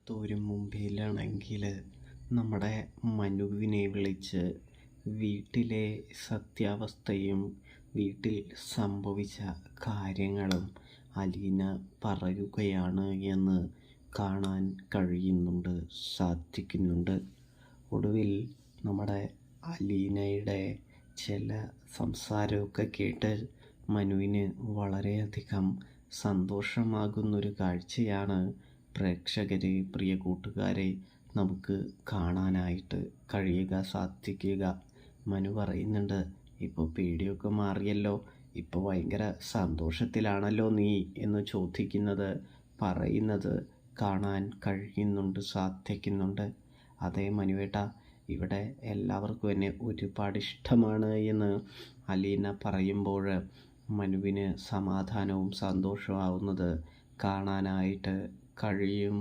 തോരും മുമ്പിലാണെങ്കിൽ നമ്മുടെ മനുവിനെ വിളിച്ച് വീട്ടിലെ സത്യാവസ്ഥയും വീട്ടിൽ സംഭവിച്ച കാര്യങ്ങളും അലീന പറയുകയാണ് എന്ന് കാണാൻ സാധിക്കുന്നുണ്ട്. ഒടുവിൽ നമ്മുടെ അലീനയുടെ ചില സംസാരമൊക്കെ കേട്ട് മനുവിന് വളരെയധികം സന്തോഷമാകുന്നൊരു കാഴ്ചയാണ് പ്രിയ കൂട്ടുകാരെ നമുക്ക് കാണാനായിട്ട് സാധിക്കുക. മനു പറയുന്നുണ്ട്, ഇപ്പോൾ പേടിയൊക്കെ മാറിയല്ലോ, ഇപ്പോൾ ഭയങ്കര സന്തോഷത്തിലാണല്ലോ നീ എന്ന് പറയുന്നത് കാണാൻ സാധിക്കുന്നുണ്ട്. അതേ മനുവേട്ട, ഇവിടെ എല്ലാവർക്കും എന്നെ ഒരുപാട് ഇഷ്ടമാണ് എന്ന് അലീന പറയുമ്പോൾ മനുവിന് സമാധാനവും സന്തോഷവും ആവുന്നത് കാണാനായിട്ട് കഴിയും.